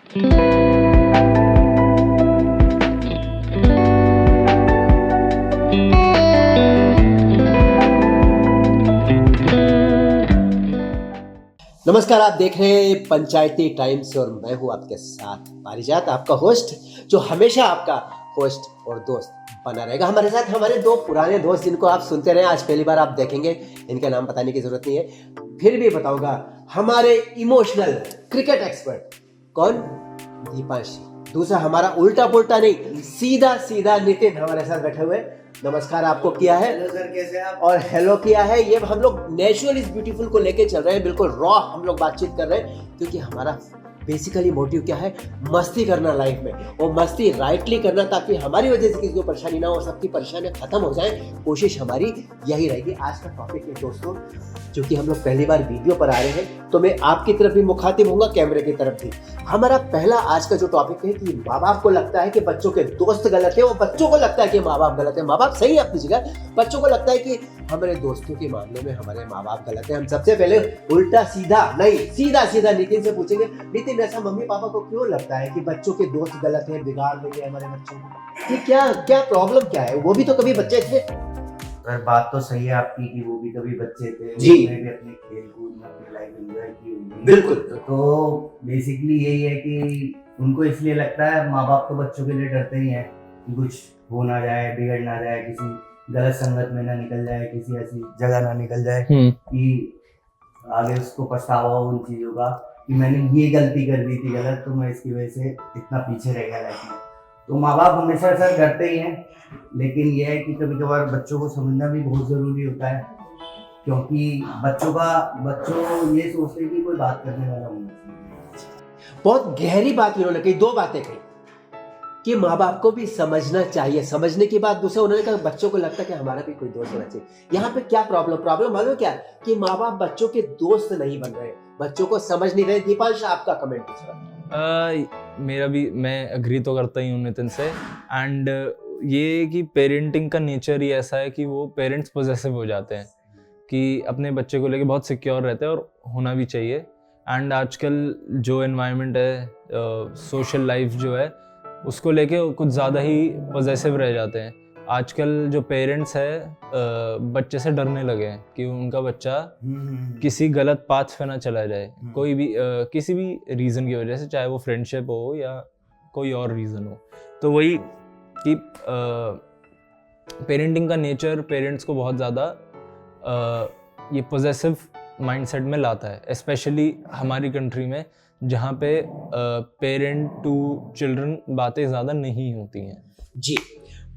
नमस्कार, आप देख रहे हैं पंचायती टाइम्स और मैं हूं आपके साथ पारिजात, आपका होस्ट, जो हमेशा आपका होस्ट और दोस्त बना रहेगा। हमारे साथ हमारे दो पुराने दोस्त जिनको आप सुनते रहे, आज पहली बार आप देखेंगे, इनका नाम बताने की जरूरत नहीं है, फिर भी बताऊंगा। हमारे इमोशनल क्रिकेट एक्सपर्ट कौन? दीपांशी। दूसरा हमारा उल्टा पुल्टा नहीं, सीधा सीधा नितिन हमारे साथ बैठे हुए। नमस्कार आपको किया है। हेलो सर, कैसे आप? और हेलो किया है। ये हम लोग नेचुरल इज ब्यूटीफुल को लेके चल रहे हैं, बिल्कुल रॉ हम लोग बातचीत कर रहे हैं, क्योंकि हमारा बेसिकली मोटिव क्या है? मस्ती करना लाइफ में, और मस्ती राइटली करना, ताकि हमारी वजह से किसी को परेशानी ना हो, सबकी परेशानियां खत्म हो जाए। कोशिश हमारी यही रहेगी। आज का टॉपिक है दोस्तों, क्योंकि हम लोग पहली बार वीडियो पर आ रहे हैं, तो मैं आपकी तरफ भी मुखातिब होऊंगा, कैमरे की तरफ भी। हमारा पहला आज का जो टॉपिक है कि माँ बाप को लगता है कि बच्चों के दोस्त गलत है, और बच्चों को लगता है कि माँ बाप गलत है। माँ बाप सही है अपनी जगह, बच्चों को लगता है कि हमारे दोस्तों के मामले में हमारे माँ बाप गलत है। हम सबसे पहले उल्टा सीधा नहीं, सीधा सीधा नितिन से पूछेंगे, नितिन ऐसा मम्मी पापा को क्यों लगता है कि बच्चों के दोस्त गलत है, बिगाड़ देंगे हमारे बच्चों को? ये क्या प्रॉब्लम क्या है? वो भी तो कभी बच्चे थे। सर बात तो सही है आपकी कि वो भी कभी बच्चे थे जी। उन्होंने भी अपने खेल कूद में अपनी लाइफ एंजॉय की हुई। बिल्कुल। तो बेसिकली यही है कि उनको इसलिए लगता है, माँ बाप तो बच्चों के लिए डरते ही हैं कि कुछ हो ना जाए, बिगड़ ना जाए, किसी गलत संगत में ना निकल जाए, किसी ऐसी जगह ना निकल जाए कि आगे उसको पछतावा हो उन चीजों का कि मैंने ये गलती कर दी थी गलत, तो मैं इसकी वजह से इतना पीछे रह गया लाइफ में। तो माँ बाप हमेशा सर डरते ही हैं, लेकिन यह है कि कभी कभार बच्चों को समझना भी बहुत ज़रूरी होता है, क्योंकि बच्चों ये सोचते हैं कि कोई बात करने वाला होना चाहिए। बहुत गहरी बात इन्होंने कही, दो बातें कही कि माँ बाप को भी समझना चाहिए। समझने की बात दूसरा उन्होंने कहा बच्चों को लगता है कि हमारा भी कोई दोस्त होना चाहिए। यहाँ पे क्या प्रॉब्लम मालूम क्या? कि माँ बाप बच्चों के दोस्त नहीं बन रहे, बच्चों को समझ नहीं रहे। दीपांश, आपका कमेंट दूसरा। मेरा भी, मैं अग्री तो करता ही हूँ नितिन से। एंड ये कि पेरेंटिंग का नेचर ही ऐसा है कि वो पेरेंट्स पॉजेसिव हो जाते हैं, कि अपने बच्चे को लेके बहुत सिक्योर रहते हैं, और होना भी चाहिए। एंड आजकल जो एनवायरनमेंट है, सोशल लाइफ जो है, उसको लेके कुछ ज़्यादा ही पॉजेसिव रह जाते हैं। आजकल जो पेरेंट्स है बच्चे से डरने लगे हैं कि उनका बच्चा किसी गलत पाथ पे ना चला जाए, कोई भी किसी भी रीज़न की वजह से, चाहे वो फ्रेंडशिप हो या कोई और रीज़न हो। तो वही कि पेरेंटिंग का नेचर पेरेंट्स को बहुत ज़्यादा ये पॉजेसिव माइंडसेट में लाता है, स्पेशली हमारी कंट्री में, जहाँ पे पेरेंट टू चिल्ड्रन बातें ज़्यादा नहीं होती हैं। जी,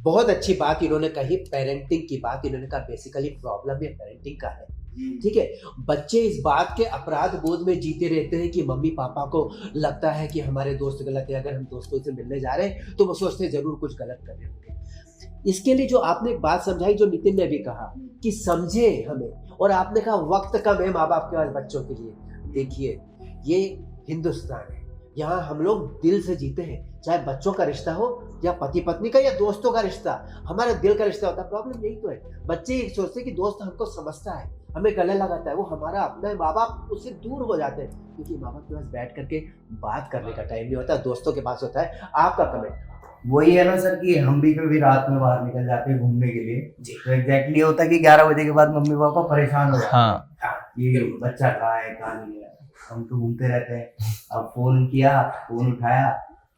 बहुत अच्छी बात इन्होंने कही, पेरेंटिंग की बात इन्होंने कहा। बेसिकली प्रॉब्लम ये पेरेंटिंग का है, ठीक है। बच्चे इस बात के अपराध बोध में जीते रहते हैं कि मम्मी पापा को लगता है कि हमारे दोस्त गलत है। अगर हम दोस्तों से मिलने जा रहे हैं तो वो सोचते हैं जरूर कुछ गलत कर रहे होंगे। इसके लिए जो आपने एक बात समझाई, जो नितिन ने भी कहा कि समझे हमें, और आपने कहा वक्त कम है माँ बाप के पास बच्चों के लिए। देखिए, ये हिंदुस्तान है, यहाँ हम लोग दिल से जीते हैं, चाहे बच्चों का रिश्ता हो या पति पत्नी का या दोस्तों का रिश्ता, हमारा दिल का रिश्ता होता है। प्रॉब्लम यही तो है, बच्चे ये सोचते हैं कि दोस्त हमको समझता है, हमें गले लगाता है, वो हमारा अपना है। माँ बाप उससे दूर हो जाते हैं, क्योंकि माँ बाप के पास बैठ करके बात करने का टाइम नहीं होता, दोस्तों के पास होता है। आपका कमेंट? वही है ना सर कि हम भी कभी रात में बाहर निकल जाते हैं घूमने के लिए, तो एग्जैक्टली होता है कि 11 बजे के बाद मम्मी पापा परेशान हो जाते हैं कि बच्चा कहाँ है कहाँ नहीं है। हम तो घूमते रहते हैं। अब फोन उठाया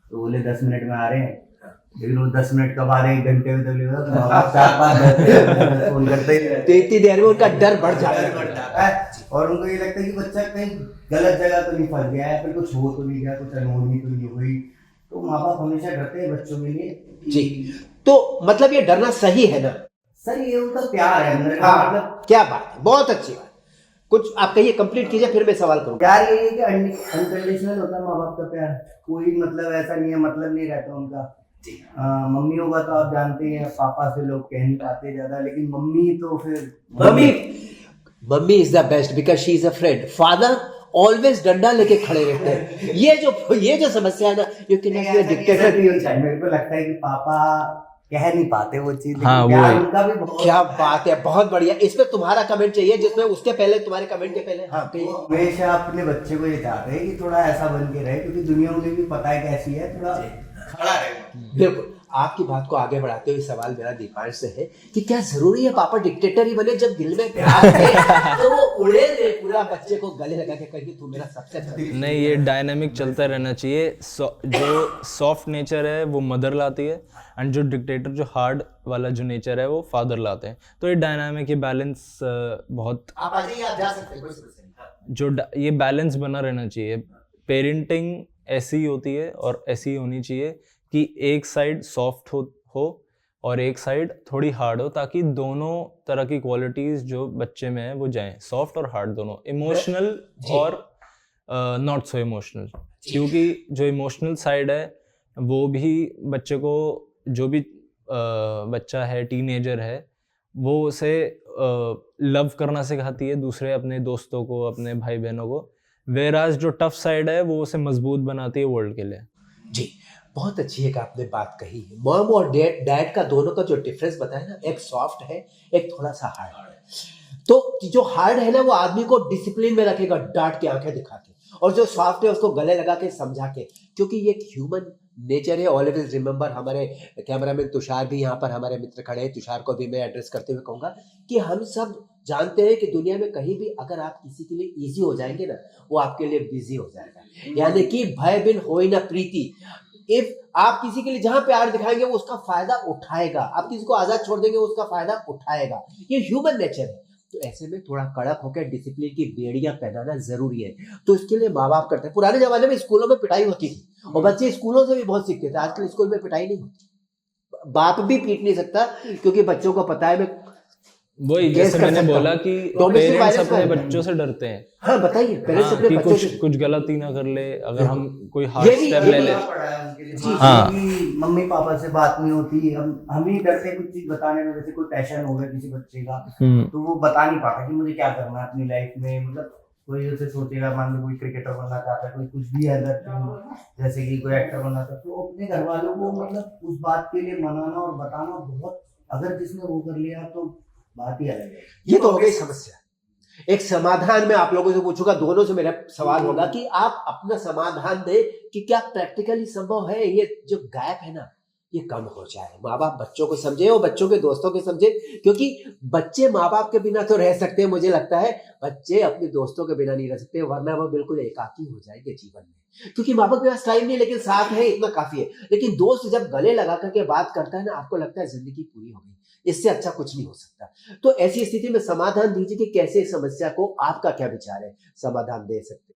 तो बोले 10 मिनट में आ रहे हैं, लेकिन वो 10 मिनट कब आ रहे हैं, 1 घंटे में तक तो 4-5 फोन करते ही रहते हैं। इतनी देर में उनका डर बढ़ जाता है, और उनको ये लगता है कि बच्चा कहीं गलत जगह तो नहीं फंस गया है, फिर कुछ हो तो नहीं गया, कुछ अनहोनी तो नहीं हुई। तो माँ बाप हमेशा डरते हैं बच्चों के लिए। जी, तो मतलब ये डरना सही है ना? सर ये उनका प्यार है अंदर का। हाँ, मतलब क्या बात है, बहुत अच्छी बात। कुछ आप कहिए, कंप्लीट कीजिए, फिर मैं सवाल करूंगा। प्यार यही है कि अनकंडीशनल होता है माँ बाप का प्यार, कोई मतलब ऐसा नहीं है, मतलब नहीं रहता उनका। मम्मियों का तो आप जानते हैं, पापा से लोग कह नहीं पाते ज्यादा, लेकिन मम्मी तो फिर mummy is the best because she is a friend. Father always डंडा लेके खड़े रहते हैं। ये जो समस्या है ना, ये डिक्टेटर भी मेरे को लगता है कि पापा कह नहीं पाते वो चीज, लेकिन हाँ, प्यार वही। उनका भी बहुत। क्या बात है, बहुत बढ़िया। इस पे तुम्हारा कमेंट चाहिए, जिसमें उसके पहले, तुम्हारे कमेंट के पहले। हाँ वो हमेशा अपने बच्चे को ये चाहते हैं कि थोड़ा ऐसा बन के रहे, क्योंकि दुनिया उन्हें भी पता है कैसी है, थोड़ा खड़ा रहे। बिल्कुल। आपकी बात को आगे बढ़ाते हुए सवाल मेरा दीपांश से है कि क्या जरूरी है पापा डिक्टेटर ही बने? जब दिल में प्यार है तो वो उड़े दे पूरा, बच्चे को गले लगा के कहिए तू मेरा सबसे बड़ा। नहीं, ये डायनामिक चलता रहना चाहिए। जो सॉफ्ट नेचर है वो मदर लाती है, एंड जो डिक्टेटर, जो हार्ड वाला जो नेचर है वो फादर लाते हैं। तो ये डायनामिक, ये बैलेंस बहुत, आप आ जाइए, आप जा सकते हैं, कोई समस्या नहीं। ये बैलेंस बना रहना चाहिए। पेरेंटिंग ऐसी ही होती है और ऐसी ही होनी चाहिए कि एक साइड सॉफ्ट हो और एक साइड थोड़ी हार्ड हो, ताकि दोनों तरह की क्वालिटीज जो बच्चे में है वो जाएं, सॉफ्ट और हार्ड दोनों, इमोशनल जी। और नॉट सो इमोशनल। क्योंकि जो इमोशनल साइड है वो भी बच्चे को, जो भी बच्चा है, टीनेजर है, वो उसे लव करना सिखाती है, दूसरे अपने दोस्तों को, अपने भाई बहनों को। वेराज जो टफ साइड है वो उसे मजबूत बनाती है वर्ल्ड के लिए। जी, बहुत अच्छी एक आपने बात कही है। मॉम और डैड का दोनों का जो डिफरेंस बताया ना, एक सॉफ्ट है, एक थोड़ा सा हार्ड है। तो जो हार्ड है ना वो आदमी को डिसिप्लिन में रखेगा, डांट के, आंखें दिखा के, और जो सॉफ्ट है उसको गले लगा के, समझा के, क्योंकि ये एक ह्यूमन नेचर है। ऑलवेज रिमेंबर, हमारे कैमरामैन तुषार भी यहाँ पर हमारे मित्र खड़े हैं, तुषार को भी मैं एड्रेस करते हुए कहूंगा कि हम सब जानते हैं कि दुनिया में कहीं भी अगर आप किसी के लिए इजी हो जाएंगे ना, वो आपके लिए बिजी हो जाएगा। यानी कि भय बिन होई ना प्रीति। इफ आप किसी के लिए जहां प्यार दिखाएंगे वो उसका फायदा उठाएगा, आप किसी को आजाद छोड़ देंगे उसका फायदा उठाएगा। ये ह्यूमन नेचर है। तो ऐसे में थोड़ा कड़क होकर डिसिप्लिन की बेड़ियां पहनाना जरूरी है। तो इसके लिए माँ बाप करते हैं। पुराने जमाने में स्कूलों में पिटाई होती थी और बच्चे स्कूलों से भी बहुत सीखते थे। आजकल स्कूल में पिटाई नहीं होती, बाप भी पीट नहीं सकता, क्योंकि बच्चों को पता है मैं वही guess जैसे कर मैंने सकता बोला हूँ। कि Domestic पेरेंट्स violence अपने में- बच्चों से डरते हैं। हाँ बताइए, पेरेंट्स हाँ, अपने कि बच्चों से कुछ गलती ना कर ले, अगर हम कोई ये हार्ड भी- स्टेप ये ले भी ले। पड़ा है उनके लिए। जी, हाँ। कि मम्मी पापा से बात नहीं होती, हम ही डरते कुछ चीज बताने में। जैसे कोई पैशन हो गया किसी बच्चे का, तो वो बता नहीं पाता कि मुझे क्या करना है अपनी लाइफ में। मतलब कोई उसे सोचेगा, मान लो कोई क्रिकेटर बनना चाहता है, कोई कुछ भी अदर, जैसे कि कोई एक्टर बनना चाहता है, तो अपने घर वालों को मतलब उस बात के लिए मनाना और बताना बहुत, अगर जिसने वो कर लिया तो बात ही अलग है। ये तो हो गई समस्या। एक समाधान में आप लोगों से पूछूंगा, दोनों से मेरा सवाल होगा कि आप अपना समाधान दें कि क्या प्रैक्टिकली संभव है ये जो गैप है ना ये कम हो जाए। माँ बाप बच्चों को समझे और बच्चों के दोस्तों को समझे, क्योंकि बच्चे माँ बाप के बिना तो रह सकते हैं, मुझे लगता है बच्चे अपने दोस्तों के बिना नहीं रह सकते, वरना वो बिल्कुल एकाकी हो जाएंगे जीवन में। क्योंकि माँ बाप के पास टाइम नहीं, लेकिन साथ है इतना काफी है। लेकिन दोस्त जब गले लगा करके बात करता है ना, आपको लगता है जिंदगी पूरी हो गई, इससे अच्छा कुछ नहीं हो सकता। तो ऐसी स्थिति में समाधान दीजिए कि कैसे इस समस्या को, आपका क्या विचार है, समाधान दे सकते?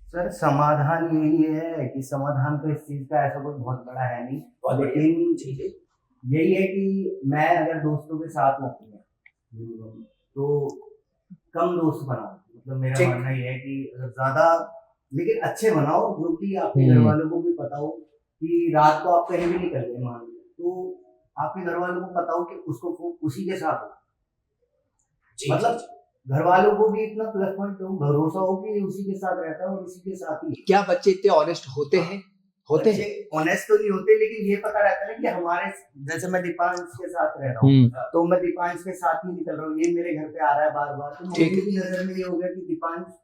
सर समाधान यही है कि समाधान तो इस चीज का ऐसा कोई बहुत बड़ा है नहीं, लेकिन यही है कि मैं अगर दोस्तों के साथ हूँ तो कम दोस्त बनाओ। मतलब मेरा मानना ये है कि अगर ज्यादा, लेकिन अच्छे बनाओ, जो कि आपके घर वालों को भी पता हो कि रात को आप कहीं भी निकल गए मान लो, तो आपके घर वालों को पता हो कि उसको उसी के साथ हो। मतलब घर वालों को भी इतना प्लस पॉइंट हो, भरोसा हो कि उसी के साथ रहता है और उसी के साथ ही। क्या बच्चे इतने ऑनेस्ट होते हैं? होते हैं ऑनेस्ट तो नहीं होते, लेकिन ये पता रहता है कि हमारे, जैसे मैं दीपांश के साथ रह रहा हूँ, तो मैं दीपांश के साथ ही निकल रहा हूँ, ये मेरे घर पे आ रहा है बार बार, तो मम्मी की नजर में ये हो गया कि दीपांश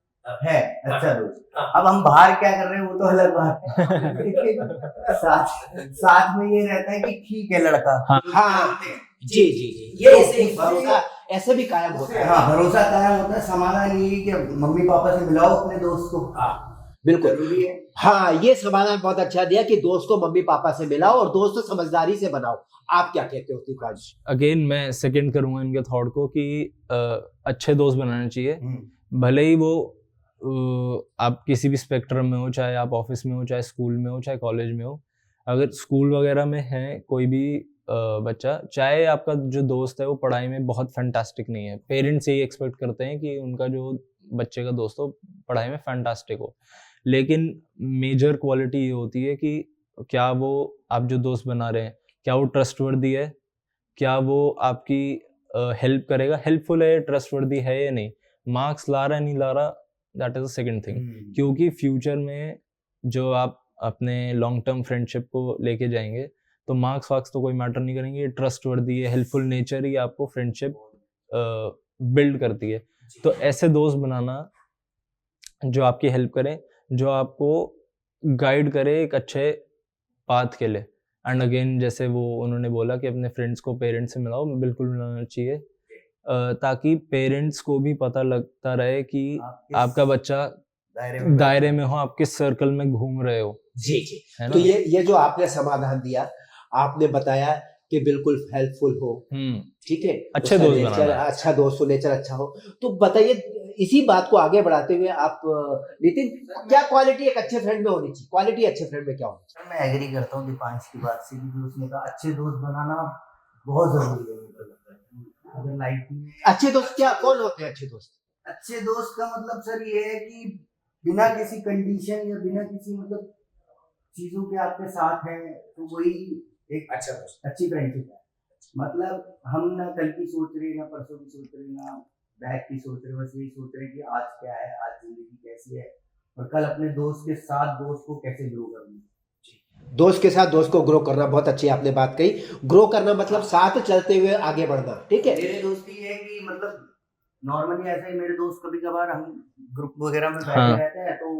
है अच्छा दोस्त। अब हम बाहर क्या कर रहे हैं वो तो अलग बात है, लेकिन साथ में ये रहता है कि ठीक है लड़का। हाँ जी जी जी, ये भरोसा ऐसे भी कायम होता है। हाँ, भरोसा कायम होता है। समाधान ये है कि मम्मी पापा से मिलाओ अपने दोस्त को। बिल्कुल जरूरी है। हाँ, ये समाधान बहुत अच्छा दिया कि दोस्त को मम्मी पापा से मिलाओ और दोस्त को समझदारी से बनाओ। आप क्या कहते हो दीपांश? अगेन मैं सेकंड करूंगा इनके थॉट को कि अच्छे दोस्त बनाने चाहिए, भले ही वो आप किसी भी स्पेक्ट्रम में हो, चाहे आप ऑफिस में हो, चाहे स्कूल में हो, चाहे कॉलेज में हो। अगर स्कूल वगैरह में है कोई भी बच्चा, चाहे आपका जो दोस्त है वो पढ़ाई में बहुत फैंटास्टिक नहीं है, पेरेंट्स यही एक्सपेक्ट करते हैं कि उनका जो बच्चे का दोस्त हो पढ़ाई में फैंटास्टिक हो, लेकिन मेजर क्वालिटी ये होती है कि क्या वो आप जो दोस्त बना रहे हैं, क्या वो ट्रस्टवर्दी है, क्या वो आपकी हेल्प करेगा, हेल्पफुल है, ट्रस्टवर्दी है या नहीं। मार्क्स ला रहा है नहीं ला रहा, that is a second thing. क्योंकि फ्यूचर में जो आप अपने लॉन्ग टर्म फ्रेंडशिप को लेके जाएंगे तो मार्क्स वार्क्स तो कोई मैटर नहीं करेंगे, ये ट्रस्टवर्दी है, हेल्पफुल नेचर ही आपको फ्रेंडशिप बिल्ड करती है। तो ऐसे दोस्त बनाना जो आपकी हेल्प करें, जो आपको गाइड करे एक अच्छे पाथ के लिए। एंड अगेन जैसे वो उन्होंने बोला कि अपने फ्रेंड्स को पेरेंट्स से मिलाओ, बिल्कुल मिलाना चाहिए, ताकि पेरेंट्स को भी पता लगता रहे कि आपका बच्चा दायरे में हो, आप किस सर्कल में घूम रहे हो। जी जी। है तो ना? ये जो आपने समाधान दिया, आपने बताया कि बिल्कुल हेल्पफुल हो, ठीक है, अच्छे उसका दोस्त नेचर बनाना है। अच्छा, दोस्त हो, नेचर अच्छा हो। तो बताइए, इसी बात को आगे बढ़ाते हुए आप नितिन, क्या क्वालिटी एक अच्छे फ्रेंड में होनी चाहिए? क्वालिटी अच्छे फ्रेंड में क्या होनी चाहिए? सर मैं एग्री करता हूँ दीपांश की बात से, क्योंकि उसने कहा अच्छे दोस्त बनाना बहुत जरूरी है मुझे लगता है। अगर लाइफ में अच्छे दोस्त क्या, कौन होते हैं अच्छे दोस्त? अच्छे दोस्त का मतलब सर ये है कि बिना किसी कंडीशन या बिना किसी मतलब चीजों के आपके साथ है, तो वही एक अच्छा दोस्त, अच्छी फ्रेंडशिप है। मतलब हम ना कल की सोच रहे, ना परसों की सोच रहे, ना बैक की सोच रहे, बस यही सोच रहे कि आज क्या है, आज जिंदगी कैसी है, और कल अपने दोस्त के साथ दोस्त को कैसे ग्रो करना। दोस्त के साथ दोस्त को ग्रो करना, बहुत अच्छी आपने बात कही। ग्रो करना मतलब साथ चलते हुए आगे बढ़ना, ठीक है। मेरे दोस्त ये है कि मतलब नॉर्मली ऐसा ही, मेरे दोस्त कभी कभार हम ग्रुप वगैरह में बैठे हाँ। रहते हैं, तो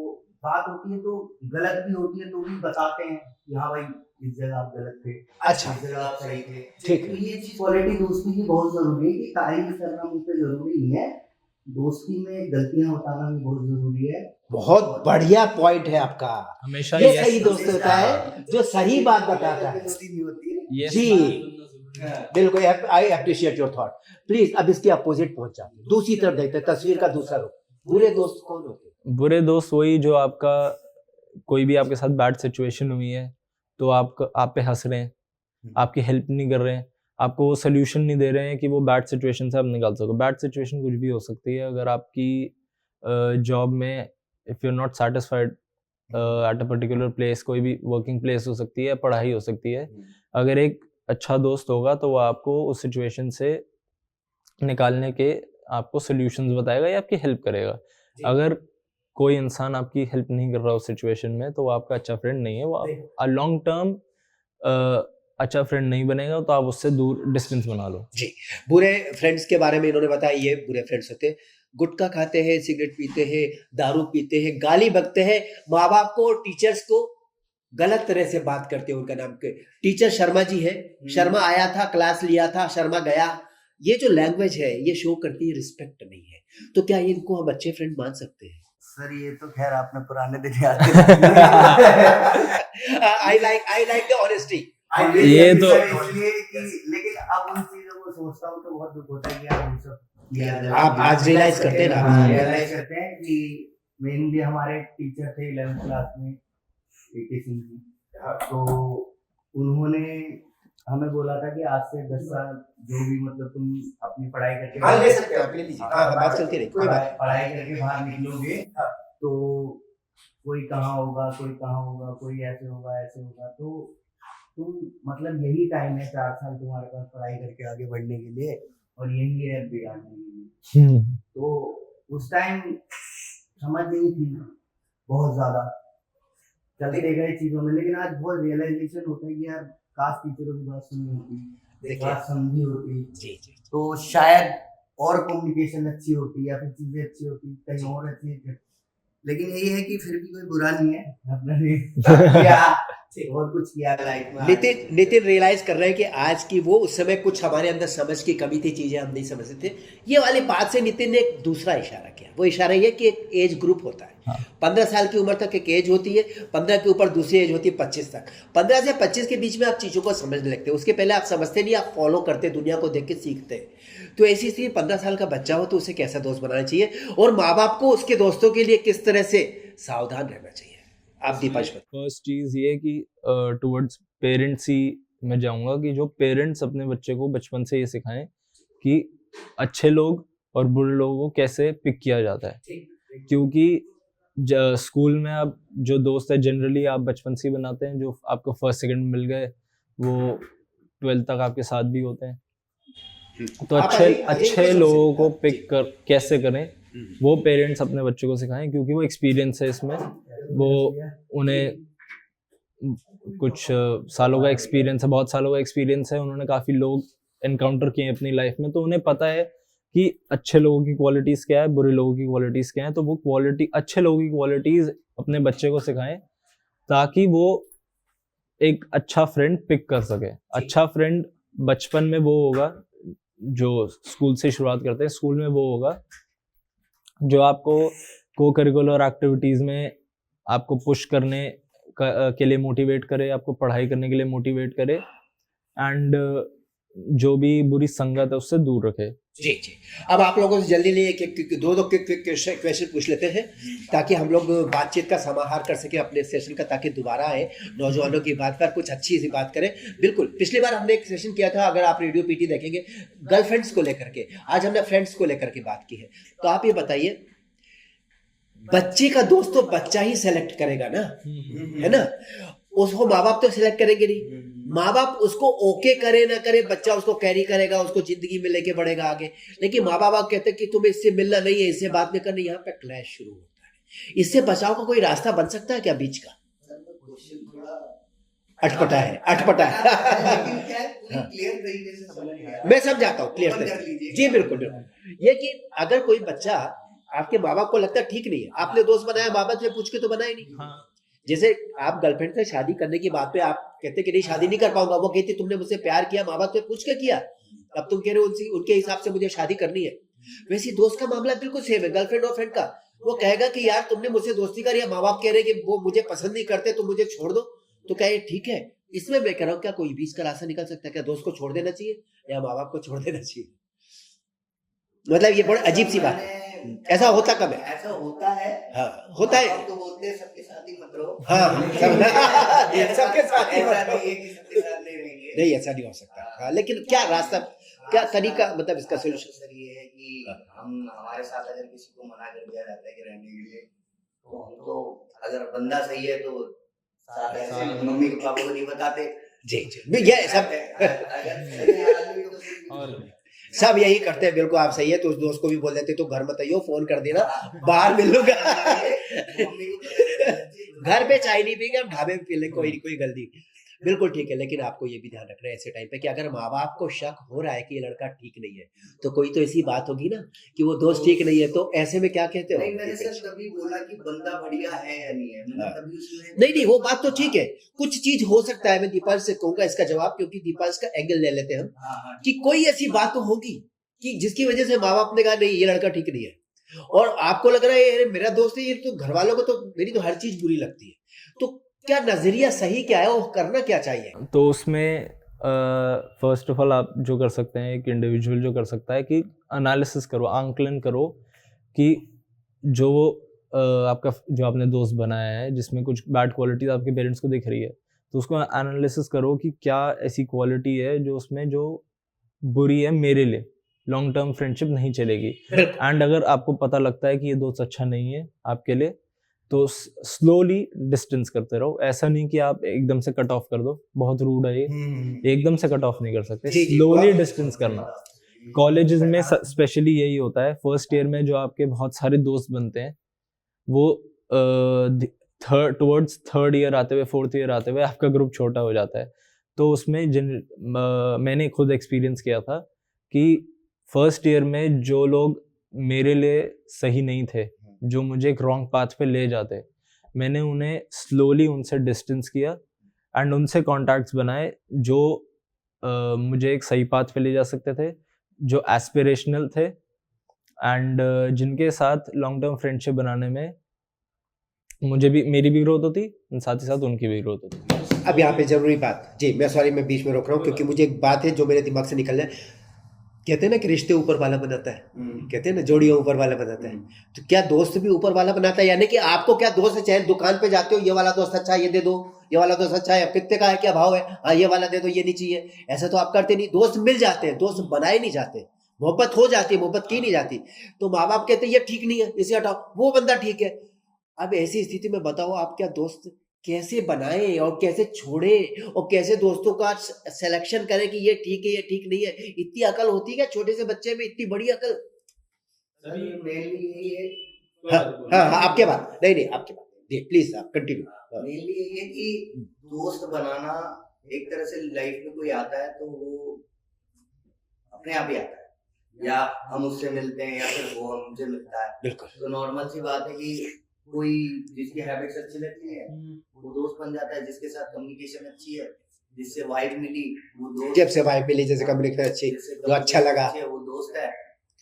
बात होती है तो गलत भी होती है, तो भी बताते हैं कि हाँ भाई इस जगह आप गलत थे, अच्छा, इस जगह आप सही थे। ठीक तो है। ये चीज क्वालिटी दोस्ती की बहुत जरूरी है, कि तारीफ करना मुझसे जरूरी नहीं है, दोस्ती में गलतियां बताना भी बहुत जरूरी है। बहुत बढ़िया पॉइंट है आपका। हमेशा ये yes सही दोस्त होता है जो सही बात बताता है। दोस्ती नहीं होती है। yes जी बिल्कुल, I appreciate your thought. Please अब इसके अपोजिट पहुंच जाते हैं, दूसरी तरफ देखते हैं, तस्वीर का दूसरा रूप। बुरे दोस्त कौन होते हैं? बुरे दोस्त वही जो आपका कोई भी आपके साथ बैड सिचुएशन हुई है तो आप पे हंस रहे हैं, आपकी हेल्प नहीं कर रहे हैं, आपको वो सोल्यूशन नहीं दे रहे हैं कि वो बैड सिचुएशन से आप निकाल सको। बैड सिचुएशन कुछ भी हो सकती है। अगर आपकी जॉब में if you are not satisfied at a particular place, कोई भी वर्किंग प्लेस हो सकती है, पढ़ाई हो सकती है, अगर एक अच्छा दोस्त होगा तो वो आपको उस सिचुएशन से निकालने के आपको सॉल्यूशंस बताएगा या आपकी हेल्प करेगा। अगर कोई इंसान आपकी हेल्प नहीं कर रहा उस सिचुएशन में तो वो आपका अच्छा फ्रेंड नहीं है, वो लॉन्ग टर्म अच्छा फ्रेंड नहीं बनेगा, तो आप उससे दूर डिस्टेंस बना लो। जी, बुरे फ्रेंड्स के बारे में इन्होंने बताया, ये बुरे फ्रेंड्स होते हैं, गुटखा खाते हैं, सिगरेट पीते हैं, दारू पीते हैं, गाली बकते हैं, माँ बाप को, टीचर्स को गलत तरह से बात करते हैं। उनका नाम के टीचर शर्मा जी है, शर्मा आया था, क्लास लिया था, शर्मा गया। ये जो लैंग्वेज है ये शो करती है रिस्पेक्ट नहीं है। तो क्या इनको हम अच्छे फ्रेंड मान सकते हैं? सर ये तो खैर आपने पुराने दिन याद दिलाए। I like the honesty. ये तो इसलिए कि लेकिन अब उन चीजों को सोचता हूँ तो बहुत दुख होता है कि यार हम सब आप आज रियलाइज करते हैं ना? रियलाइज करते हैं कि मेनली हमारे टीचर थे 11th क्लास में, AK सिंह जी, तो उन्होंने हमें बोला था कि आज से 10 साल जो भी मतलब तुम अपनी पढ़ाई करके ले सकते हो, आप ले लीजिए। बात चलती रही, कोई बात। पढ़ाई करके बाहर निकलोगे तो कोई कहाँ होगा, कोई कहाँ होगा, कोई ऐसे होगा, ऐसे होगा, तो तुम मतलब यही टाइम है 4 साल तुम्हारे पास पढ़ाई करके आगे बढ़ने के लिए, और यही है बिगाड़ने के लिए। तो उस टाइम समझ नहीं थी बहुत ज्यादा, चलते गए चीजों में, लेकिन आज बहुत रियलाइजेशन होता है कि यार काश टीचरों की बात सुनी होती, बात समझी होती, जी जी, तो शायद और कम्युनिकेशन अच्छी होती या फिर चीजें अच्छी होती, कहीं और अच्छी। लेकिन यही है कि फिर भी कोई बुरा नहीं है, अपने और कुछ किया लाइफ में। नितिन रियलाइज कर रहे हैं कि आज की वो, उस समय कुछ हमारे अंदर समझ की कमी थी, चीजें हम नहीं समझते थे। ये वाली बात से नितिन ने एक दूसरा इशारा किया। वो इशारा ये कि एक एज ग्रुप होता है। 15 साल की उम्र तक एक एज होती है, 15 के ऊपर दूसरी एज होती है 25 तक। 15 से 25 के बीच में आप चीजों को समझने लगते हो, उसके पहले आप समझते नहीं, आप फॉलो करते, दुनिया को देख के सीखते हैं। तो ऐसी स्थिति 15 साल का बच्चा हो तो उसे कैसा दोस्त बनाना चाहिए, और माँ बाप को उसके दोस्तों के लिए किस तरह से सावधान रहना चाहिए? आप दीपांश। फर्स्ट चीज ये कि टुवर्ड्स पेरेंट्स ही मैं जाऊंगा कि जो पेरेंट्स अपने बच्चे को बचपन से ये सिखाएं कि अच्छे लोग और बुरे लोगों को कैसे पिक किया जाता है। क्योंकि स्कूल में आप जो दोस्त है जनरली आप बचपन से ही बनाते हैं, जो आपको फर्स्ट सेकंड मिल गए वो 12th तक आपके साथ भी होते हैं। तो अच्छे लोगों को पिक कर कैसे करें वो पेरेंट्स अपने बच्चों को सिखाएं, क्योंकि वो एक्सपीरियंस है इसमें, वो उन्हें कुछ सालों का एक्सपीरियंस है, बहुत सालों का एक्सपीरियंस है, उन्होंने काफ़ी लोग एनकाउंटर किए हैं अपनी लाइफ में, तो उन्हें पता है कि अच्छे लोगों की क्वालिटीज़ क्या है, बुरे लोगों की क्वालिटीज़ क्या है। तो वो अच्छे लोगों की क्वालिटीज़ अपने बच्चे को सिखाएं ताकि वो एक अच्छा फ्रेंड पिक कर सके। अच्छा फ्रेंड बचपन में वो होगा जो स्कूल से शुरुआत करते हैं, स्कूल में वो होगा जो आपको को करिकुलर एक्टिविटीज़ में आपको पुश करने के लिए मोटिवेट करे, आपको पढ़ाई करने के लिए मोटिवेट करे, एंड जो भी बुरी संगत है उससे दूर रखे। जी जी। अब आप लोगों से जल्दी नहीं दो क्वेश्चन पूछ लेते हैं ताकि हम लोग बातचीत का समाहार कर सके अपने सेशन का, ताकि दोबारा आए नौजवानों की बात पर कुछ अच्छी सी बात करें। बिल्कुल, पिछली बार हमने एक सेशन किया था, अगर आप रेडियो पीटी देखेंगे, गर्लफ्रेंड्स को लेकर के। आज हमने फ्रेंड्स को लेकर के बात की है। तो आप ये बताइए, बच्चे का दोस्त तो बच्चा ही सेलेक्ट करेगा ना, है ना? उसको माँ बाप तो सिलेक्ट करेंगे नहीं। माँ बाप उसको ओके करे ना करे, बच्चा उसको कैरी करेगा, उसको जिंदगी में लेके बढ़ेगा आगे। लेकिन माँ बाप कहते हैं कि तुम्हें इससे मिलना नहीं है, इससे बात नहीं करनी, यहाँ पे क्लैश शुरू होता है। इससे बचाव का कोई रास्ता बन सकता है क्या बीच का? अटपटा है। मैं समझाता हूँ क्लियर तरीके। जी बिल्कुल बिल्कुल। ये कि अगर कोई बच्चा आपके माँ बाप को लगता है ठीक नहीं है, आपने दोस्त बनाया, माँ बाप से पूछ के तो बनाया नहीं। जैसे आप गर्लफ्रेंड से शादी करने की बात पे आप कहते कि नहीं शादी नहीं कर पाऊंगा, वो कहती तुमने मुझसे प्यार किया, माँ बाप से पूछ के किया, अब तुम कह रहे हो उनके हिसाब से मुझे शादी करनी है। वैसे दोस्त का मामला बिल्कुल सेम है, गर्लफ्रेंड और फ्रेंड का। वो कहेगा कि यार तुमने मुझसे दोस्ती करी है, माँ बाप कह रहे कि वो मुझे पसंद नहीं करते, तो मुझे छोड़ दो, तो कहे ठीक है। इसमें मैं कह रहा हूँ क्या कोई बीच का रास्ता निकल सकता है? क्या दोस्त को छोड़ देना चाहिए या माँ बाप को छोड़ देना चाहिए? मतलब ये बड़ी अजीब सी बात है। ऐसा होता कब है? ऐसा होता है। हाँ होता है। तो बोलते हैं सबके साथ ही मत रहो। हाँ सबके साथ ही मत रहो। सबके साथ नहीं रहेंगे। नहीं ऐसा नहीं हो सकता। हाँ लेकिन क्या रास्ता, क्या तरीका, मतलब इसका सोल्यूशन? सर ये है कि हम हमारे साथ अगर किसी को मना कर दिया जाता है कि रहने के लिए, तो हम तो अगर बंदा सही है तो साथ ऐसे मम्मी पापा को नहीं बताते। जी जी ये सब यही करते हैं। बिल्कुल आप सही है। तो उस दोस्त को भी बोल देते तो घर मत आइयो, फोन कर देना, बाहर मिल लूंगा। घर पे चाय नहीं पिएंगे, हम ढाबे में पी लेंगे, कोई गलती। बिल्कुल ठीक है। लेकिन आपको ये भी ध्यान रखना है ऐसे टाइम पे कि अगर माँ बाप को शक हो रहा है कि ये लड़का ठीक नहीं है, तो कोई तो ऐसी बात होगी ना कि वो दोस्त ठीक नहीं है, तो ऐसे में क्या कहते हो? नहीं मैंने सर तभी बोला कि बंदा बढ़िया है या नहीं है, तभी उसमें नहीं वो बात तो ठीक है, कुछ चीज हो सकता है। मैं दीपांश से कहूंगा इसका जवाब, क्योंकि दीपांश का एंगल ले लेते हैं हम कि कोई ऐसी बात तो होगी कि जिसकी वजह से माँ बाप ने कहा नहीं ये लड़का ठीक नहीं है, और आपको लग रहा है मेरा दोस्त है, ये तो घर वालों को तो मेरी तो हर चीज बुरी लगती है। तो क्या नजरिया सही क्या है और करना क्या चाहिए? तो उसमें फर्स्ट ऑफ ऑल आप जो कर सकते हैं, एक इंडिविजुअल जो कर सकता है कि एनालिसिस करो, आंकलन करो कि जो आपका जो आपने दोस्त बनाया है जिसमें कुछ बैड क्वालिटीज आपके पेरेंट्स को दिख रही है, तो उसको एनालिसिस करो कि क्या ऐसी क्वालिटी है जो उसमें जो बुरी है, मेरे लिए लॉन्ग टर्म फ्रेंडशिप नहीं चलेगी। एंड अगर आपको पता लगता है कि ये दोस्त अच्छा नहीं है आपके लिए, तो स्लोली डिस्टेंस करते रहो। ऐसा नहीं कि आप एकदम से कट ऑफ कर दो, बहुत रूड है ये, एकदम से कट ऑफ नहीं कर सकते, स्लोली डिस्टेंस करना। कॉलेजेस में स्पेशली यही होता है, फर्स्ट ईयर में जो आपके बहुत सारे दोस्त बनते हैं वो टुवर्ड्स थर्ड ईयर आते हुए, फोर्थ ईयर आते हुए आपका ग्रुप छोटा हो जाता है। तो उसमें मैंने खुद एक्सपीरियंस किया था कि फर्स्ट ईयर में जो लोग मेरे लिए सही नहीं थे, जो मुझे एक रॉन्ग पाथ पे ले जाते, मैंने उन्हें स्लोली उनसे डिस्टेंस किया एंड उनसे कॉन्टैक्ट्स बनाए जो मुझे एक सही पाथ पे ले जा सकते थे, जो एस्पिरेशनल थे, एंड जिनके साथ लॉन्ग टर्म फ्रेंडशिप बनाने में मुझे भी, मेरी भी ग्रोथ होती, साथ ही साथ उनकी भी ग्रोथ होती। अब यहाँ पे जरूरी बात, जी मैं सॉरी मैं बीच में रोक रहा हूँ क्योंकि मुझे एक बात है जो मेरे दिमाग से निकल रहा है। कहते हैं ना कि रिश्ते ऊपर वाला बनाता है, कहते हैं ना जोड़ियां ऊपर वाला बनाता है। तो क्या दोस्त भी ऊपर वाला बनाता है? यानी कि आपको क्या दोस्त है, चाहे दुकान पे जाते हो, ये वाला दोस्त अच्छा है ये दे दो, ये वाला दोस्त अच्छा है, कितने का है, क्या भाव है, हाँ ये वाला दे दो, ये नहीं चाहिए, ऐसा तो आप करते नहीं। दोस्त मिल जाते हैं, दोस्त बनाए नहीं जाते, मोहब्बत हो जाती है, मोहब्बत की नहीं जाती। तो माँ बाप कहते हैं ये ठीक नहीं है, इसे हटाओ, वो बंदा ठीक है। अब ऐसी स्थिति में बताओ आप क्या दोस्त कैसे बनाए और कैसे छोड़े और कैसे दोस्तों का सिलेक्शन करें कि ये ठीक है ये ठीक नहीं है? इतनी अकल होती है क्या छोटे से बच्चे में, इतनी बड़ी अकल? हाँ, आपके बात नहीं आपके बात। प्लीज आप कंटिन्यू। मेनली यही है कि दोस्त बनाना एक तरह से लाइफ में कोई आता है तो वो अपने आप ही आता है, या हम उससे मिलते हैं या फिर वो हमसे मिलता है। बिल्कुल। तो नॉर्मल सी बात है कि कोई जिसकी हैबिट्स अच्छी लगती है वो दोस्त बन जाता है, जिसके साथ कम्युनिकेशन अच्छी है, जिससे वाइब मिली वो दोस्त, जब से वाइब मिली, जैसे कम्युनिकेशन अच्छी, जो अच्छा लगा वो दोस्त है।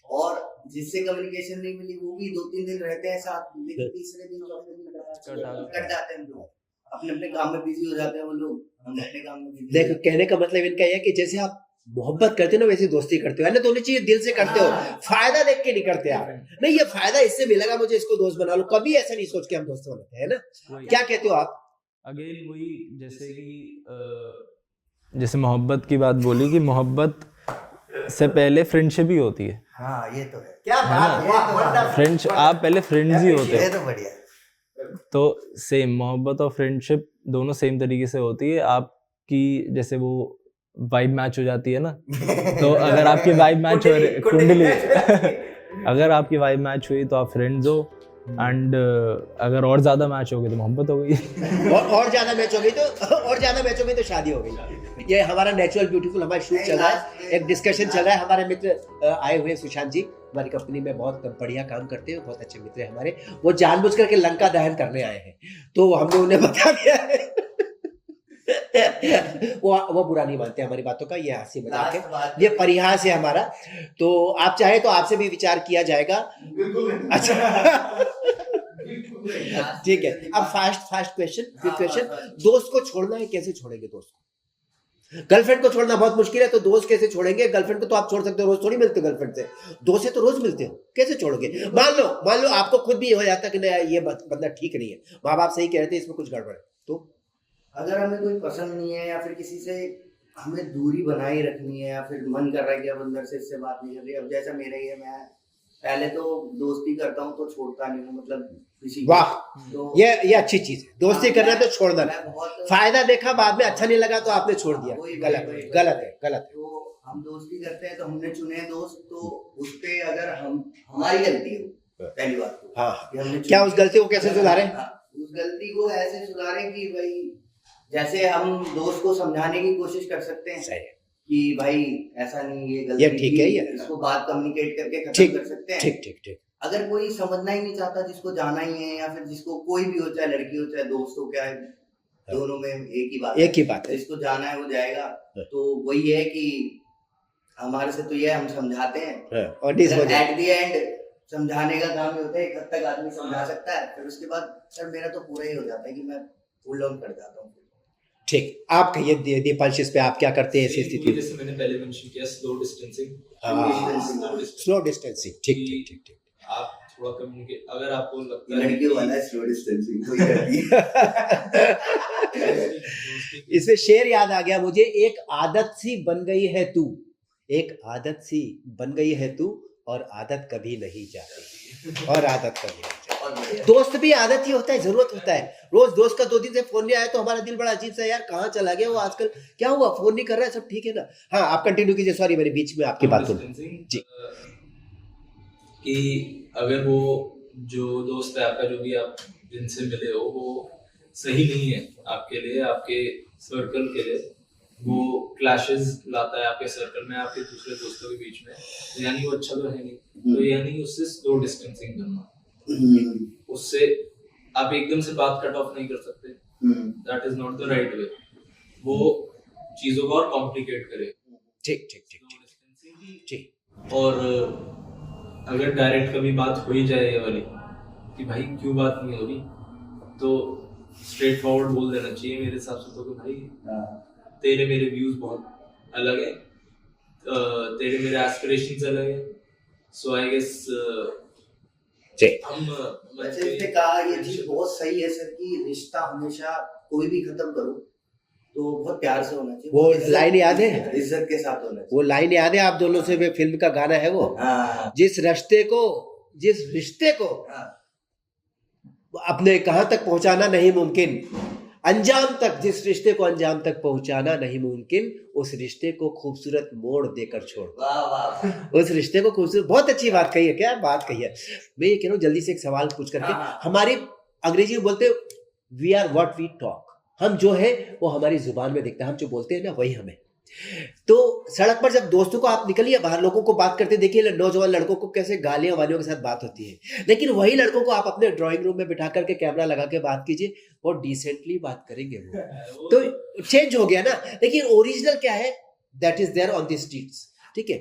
और जिससे कम्युनिकेशन नहीं मिली वो भी 2-3 दिन रहते हैं साथ, लेकिन तीसरे दिन कट जाते हैं, लोग अपने अपने काम में बिजी हो जाते हैं, वो लोग हम अपने काम में बिजी। देखो कहने का मतलब इनका यह है कि जैसे आप मोहब्बत करते हो ना वैसी दोस्ती करते हो, है ना, दोनों चीजें दिल से करते हो, फायदा देख के नहीं करते आप। नहीं ये फायदा इससे मिलेगा मुझे, इसको दोस्त बना लो, कभी ऐसा नहीं सोच के हम दोस्त बनाते हैं ना। क्या कहते हो आप? अगेन वही, जैसे कि जैसे मोहब्बत की बात बोली कि मोहब्बत से पहले फ्रेंडशिप ही होती है। हाँ ये तो है, क्या बात है, फ्रेंड्स, आप पहले फ्रेंड्स ही होते ये हैं। तो बढ़िया। तो सेम मोहब्बत और फ्रेंडशिप दोनों सेम तरीके से होती है। आपकी जैसे वो वाइब मैच हो जाती है ना, तो अगर आपकी वाइब मैच हो रही कुंडली अगर आपकी वाइब मैच हुई तो आप फ्रेंड्स हो, एंड अगर और ज्यादा मैच हो गई तो मोहब्बत हो गई। और ज्यादा मैच हो गई तो शादी हो गई। ये हमारा नेचुरल ब्यूटीफुल हमारा शूट चल रहा है, एक डिस्कशन चल रहा है। हमारे मित्र आए हुए सुशांत जी, हमारी कंपनी में बहुत बढ़िया काम करते हैं, बहुत अच्छे मित्र हैं हमारे। वो जानबूझ करके लंका दहन करने आए हैं, तो हमने उन्हें बता दिया है। वो बुरा नहीं मानते हमारी बातों का, ये हंसी मजाक है, ये परिहास है हमारा। तो आप चाहे तो आपसे भी विचार किया जाएगा। अच्छा ठीक है, अब फास्ट क्वेश्चन, क्विक क्वेश्चन। दोस्त को छोड़ना है, कैसे छोड़ेंगे दोस्त को? गर्लफ्रेंड को छोड़ना बहुत मुश्किल है, तो दोस्त कैसे छोड़ेंगे? गर्लफ्रेंड को तो आप छोड़ सकते हो, रोज थोड़ी मिलते हो गर्लफ्रेंड से, दोस्त से तो रोज मिलते हो, कैसे छोड़ोगे? मान लो आपको खुद भी हो जाता कि नहीं ये बंदा ठीक नहीं है, माँ बाप सही कह रहे थे, इसमें कुछ गड़बड़ है, तो अगर हमें कोई पसंद नहीं है या फिर किसी से हमें दूरी बनाए रखनी है, या फिर मन कर रहा है कि अब अंदर से इससे बात नहीं कर रही, अब जैसा मेरा ही है, मैं पहले तो दोस्ती करता हूँ तो छोड़ता नहीं हूँ, मतलब किसी वाह, तो ये अच्छी चीज है, दोस्ती करना तो छोड़ना नहीं। बहुत फायदा देखा, बाद में अच्छा नहीं लगा तो आपने छोड़ दिया, गलत है। तो हम दोस्ती करते हैं तो हमने चुने दोस्त, तो उस पे अगर हमारी गलती हो, पहली बात तो हाँ, कि हमने क्या उस गलती को कैसे सुधारें? उस गलती को ऐसे सुधारें कि भाई जैसे हम दोस्त को समझाने की कोशिश कर सकते हैं सही है कि भाई ऐसा नहीं, ये गलती ये ठीक है, ये इसको बात कम्युनिकेट करके खत्म कर सकते हैं। ठीक। अगर कोई समझना ही नहीं चाहता, जिसको जाना ही है, या फिर जिसको कोई भी हो, चाहे लड़की हो चाहे दोस्त हो, क्या है, दोनों में एक ही बात है, जिसको जाना है वो जाएगा। तो वही है कि हमारे से तो ये हम समझाते हैं, और एट द एंड समझाने का काम ही होता है, एक हद तक आदमी समझा सकता है, फिर उसके बाद सर मेरा तो पूरा ही हो जाता है कि मैं फुल ऑन कर जाता हूँ। ठीक, आप कहिए दीपांशिस पे आप क्या करते हैं ऐसी स्थिति में? जैसे मैंने पहले मेंशन किया, स्लो डिस्टेंसिंग, स्लो डिस्टेंसिंग, ठीक। आप थोड़ा कम्युनिकेट, अगर आपको लगता है लड़कियों वाला स्लो डिस्टेंसिंग कोई करती है। इसमें शेर याद आ गया मुझे, एक आदत सी बन गई है तू, एक आदत सी बन गई है तू, और आदत कभी नहीं जाती, और आदत कभी नहीं जाती। दोस्त भी आदत ही होता है, जरूरत होता है। रोज दोस्त का 2 दिन से फोन नहीं आया तो हमारा दिल बड़ा अजीब सा, यार कहाँ चला गया वो, आजकल क्या हुआ, फोन नहीं कर रहा है, सब ठीक है ना? हाँ आप कंटिन्यू कीजिए, सॉरी मेरे बीच में आपकी बात सुन जी। कि अगर वो जो दोस्त है आपका, जो भी आप जिनसे मिले हो, वो सही नहीं है आपके लिए, आपके सर्कल के लिए, वो क्लैशेस लाता है आपके सर्कल में, आपके दूसरे दोस्तों के बीच में, तो यानी वो अच्छा तो है नहीं, तो यानी उससे स्लो डिस्टेंसिंग करना, उससे आप एकदम से बात कट ऑफ नहीं कर सकते, that is not the right way, वो चीजों को और कॉम्प्लिकेट करे। ठीक। और अगर डायरेक्ट कभी बात हो ही जाए ये वाली कि भाई क्यों बात नहीं हो रही, तो स्ट्रेट फॉरवर्ड बोल देना चाहिए मेरे हिसाब से, तो कि भाई तेरे मेरे व्यूज बहुत अलग है, तेरे मेरे एस्पिरेशंस अलग है, सो आई गेस हम वैसे कहा ये चीज बहुत सही है सर, कि रिश्ता हमेशा कोई भी खत्म करो तो बहुत प्यार से होना चाहिए। वो लाइन याद है, इज्जत के साथ होना चाहिए। वो लाइन याद है आप दोनों से, वे फिल्म का गाना है वो, जिस रिश्ते को अपने कहां तक पहुंचाना नहीं मुमकिन, अंजाम तक, जिस रिश्ते को अंजाम तक पहुंचाना नहीं मुमकिन, उस रिश्ते को खूबसूरत मोड़ देकर छोड़। उस रिश्ते को खूबसूरत, बहुत अच्छी बात कही है, क्या बात कही है। मैं ये कह रहा हूँ जल्दी से एक सवाल पूछ करके, अंग्रेजी में बोलते we are what we talk, हम जो है वो हमारी जुबान में दिखता है, हम जो बोलते हैं ना वही हमें। तो सड़क पर जब दोस्तों को आप निकलिए बाहर, लोगों को बात करते देखिए, नौजवान लड़कों को कैसे गालियां वालियों के साथ बात होती है, लेकिन वही लड़कों को आप अपने ड्राइंग रूम में बिठा करके कैमरा लगा के बात कीजिए, और डिसेंटली बात करेंगे वो। तो चेंज हो गया ना, लेकिन ओरिजिनल क्या है, that is there on the streets. ठीक है,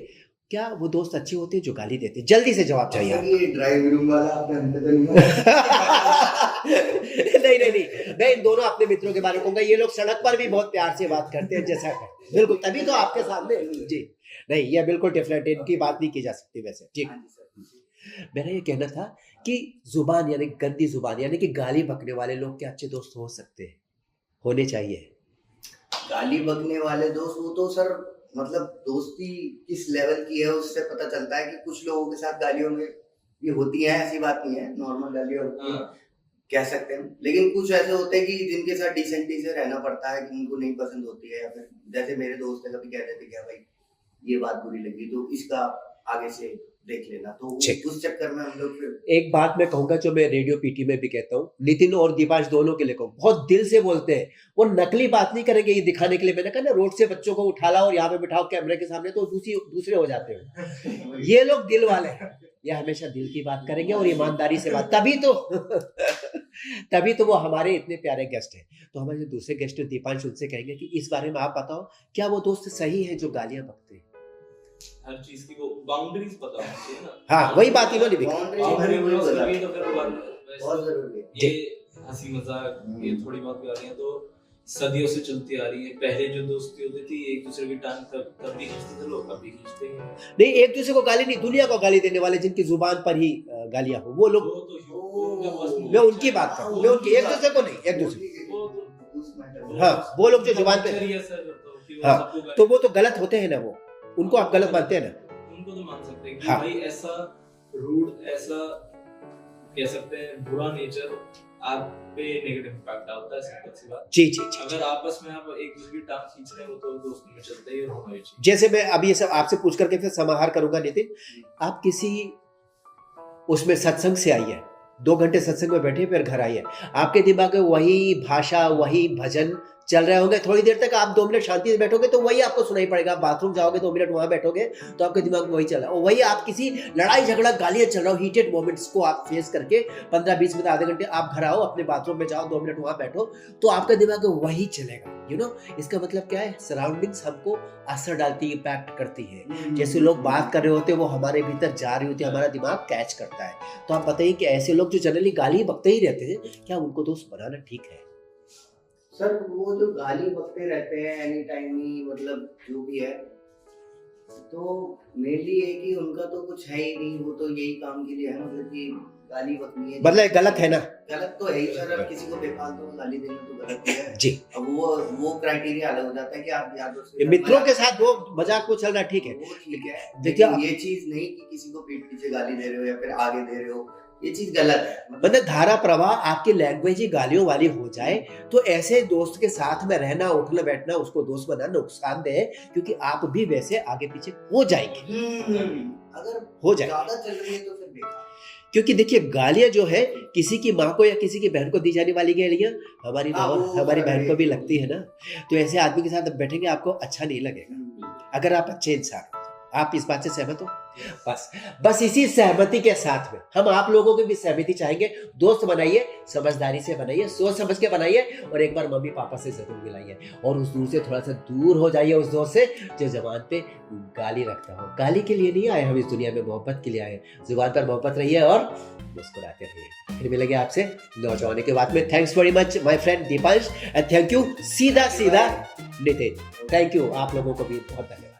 क्या वो दोस्त अच्छे होते हैं जो गाली देते हैं? जल्दी से जवाब चाहिए। ये ड्राइविंग रूम वाला आपने हमने तो नहीं, मैं इन दोनों अपने मित्रों के बारे में कहूंगा, ये लोग सड़क पर भी बहुत प्यार से बात करते हैं जैसा है, बिल्कुल, तभी तो आपके सामने जी। नहीं, ये बिल्कुल डिफरेंट, इनकी बात नहीं की जा सकती वैसे। ठीक, मेरा ये कहना था कि जुबान यानी गंदी जुबान यानी कि गाली बकने वाले लोग क्या अच्छे दोस्त हो सकते हैं? होने चाहिए। गाली बकने वाले दोस्त, वो तो सर मतलब दोस्ती किस लेवल की है उससे पता चलता है कि कुछ लोगों के साथ गालियों में ये होती है, ऐसी बात नहीं है, नॉर्मल गालियां होती हैं, कह सकते हैं। लेकिन कुछ ऐसे होते हैं कि जिनके साथ डिसेंटली से रहना पड़ता है, कि उनको नहीं पसंद होती है, या फिर जैसे मेरे दोस्त है कभी कहते थे क्या भाई ये बात बुरी लगी तो इसका आगे से देख लेना, तो उस चक्कर में हम लोग फिर। एक बात मैं कहूंगा जो मैं रेडियो पीटी में भी कहता हूँ, नितिन और दीपांश दोनों के लिए कहूँ, बहुत दिल से बोलते हैं, वो नकली बात नहीं करेंगे ये दिखाने के लिए। मैंने कहा ना, रोड से बच्चों को उठा लाओ और यहाँ पे बिठाओ कैमरे के सामने तो दूसरे हो जाते हो। ये लोग दिल वाले हैं, ये हमेशा दिल की बात करेंगे और ईमानदारी से बात, तभी तो वो हमारे इतने प्यारे गेस्ट हैं। तो हमारे जो दूसरे गेस्ट हैं दीपांश, उनसे कहेंगे कि इस बारे में आप बताओ, क्या वो दोस्त सही है जो गालियां बकते हैं? हर चीज की वो बाउंड्रीज पता होनी चाहिए ना। हाँ, वही बात इन्होंने भी ये हंसी मजाक, ये थोड़ी बहुत गालियां तो सदियों से चलती आ रही है। पहले जो दोस्ती होती थी एक दूसरे की टांग तब भी खींचते थे लोग, अभी खींचते हैं नहीं। एक दूसरे को गाली नहीं, दुनिया को गाली देने वाले जिनकी जुबान पर ही गालियां हो, वो लोग, मैं उनकी बात कर रहा हूँ, मैं उनकी, एक दूसरे को नहीं, एक दूसरे, हाँ, वो लोग जो जुबान पे, हाँ, तो वो तो गलत होते हैं ना, वो उनको आप गलत मानते हैं ना? उनको तो मान सकते हैं कि हाँ। भाई ऐसा रूड, ऐसा कह सकते हैं बुरा नेचर आप पे नेगेटिव इम्पैक्ट आता है, सिंपल बात। जी। अगर आपस में आप एक दूसरे की टांग खींच रहे हो तो दोस्ती में चलते ही होना चाहिए। जैसे मैं अभी ये सब आपसे पूछ करके फिर समाहार करूंगा नितिन, आप किसी उसमें सत्संग से आई है, 2 घंटे सत्संग में बैठे फिर घर आई है, आपके दिमाग में वही भाषा वही भजन चल रहे होंगे, थोड़ी देर तक आप 2 मिनट शांति से बैठोगे तो वही आपको सुनाई पड़ेगा, बाथरूम जाओगे 2 मिनट वहां बैठोगे तो आपके दिमाग में वही चल रहा है, और वही आप किसी लड़ाई झगड़ा गालियां चल रहा हो, हीटेड मोमेंट्स को आप फेस करके 15-20 मिनट आधे घंटे आप घर आओ, अपने बाथरूम में जाओ, 2 मिनट वहां बैठो, तो आपका दिमाग में वही चलेगा। यू नो, इसका मतलब क्या है, सराउंडिंग्स हमको असर डालती है, इम्पैक्ट करती है। जैसे लोग बात कर रहे होते हैं वो हमारे भीतर जा रही होती है, हमारा दिमाग कैच करता है। तो आप बताइए कि ऐसे लोग जो जनरली गाली बकते ही रहते हैं, क्या उनको दोस्त बनाना ठीक है? सर वो जो गाली बकते रहते हैं एनी टाइम ही, मतलब जो भी है, तो मेनली ये कि उनका तो कुछ है ही नहीं, वो तो यही काम के लिए है, मतलब कि गाली बकनी है, मतलब गलत है ना? गलत तो है ही सर, अब किसी को बेफालतू में गाली देना तो गलत है जी। अब वो क्राइटेरिया अलग हो जाता है कि आप यार मित्रों के साथ वो मजाक को चल रहा है, ठीक है, वो ठीक है, देखिए लेकिन ये चीज नहीं कि किसी को पीठ पीछे गाली दे रहे हो या फिर आगे दे रहे हो, ये चीज गलत है। मतलब धारा प्रवाह आपकी लैंग्वेज ही गालियों वाली हो जाए तो ऐसे दोस्त के साथ में रहना, उठना बैठना, उसको दोस्त बनाना नुकसानदेह है, क्योंकि आप भी वैसे आगे पीछे हो जाएंगे, अगर हो जाए ज्यादा चल रही है तो फिर बेकार। क्योंकि देखिए गालियां जो है किसी की माँ को या किसी की बहन को दी जाने वाली गालियां हमारी बहन को भी लगती है ना, तो ऐसे आदमी के साथ बैठेंगे आपको अच्छा नहीं लगेगा। अगर आप अच्छे इंसान हो, आप इस बात से सहमत हो? बस इसी सहमति के साथ में हम आप लोगों की भी सहमति चाहेंगे। दोस्त बनाइए, समझदारी से बनाइए, सोच समझ के बनाइए, और एक बार मम्मी पापा से जरूर मिलाइए, और उस दूर से थोड़ा सा दूर हो जाइए, उस दोस्त से जो जबान पे गाली रखता हो। गाली के लिए नहीं आए हम इस दुनिया में, मोहब्बत के लिए आए। जुबान पर मोहब्बत रहिए और मुस्कुराते रहिए। फिर मिलेंगे आपसे नौजवानी के बाद में। Thanks very much my friend Deepansh, and thank you सीधा नितिन। थैंक यू, आप लोगों को भी बहुत धन्यवाद।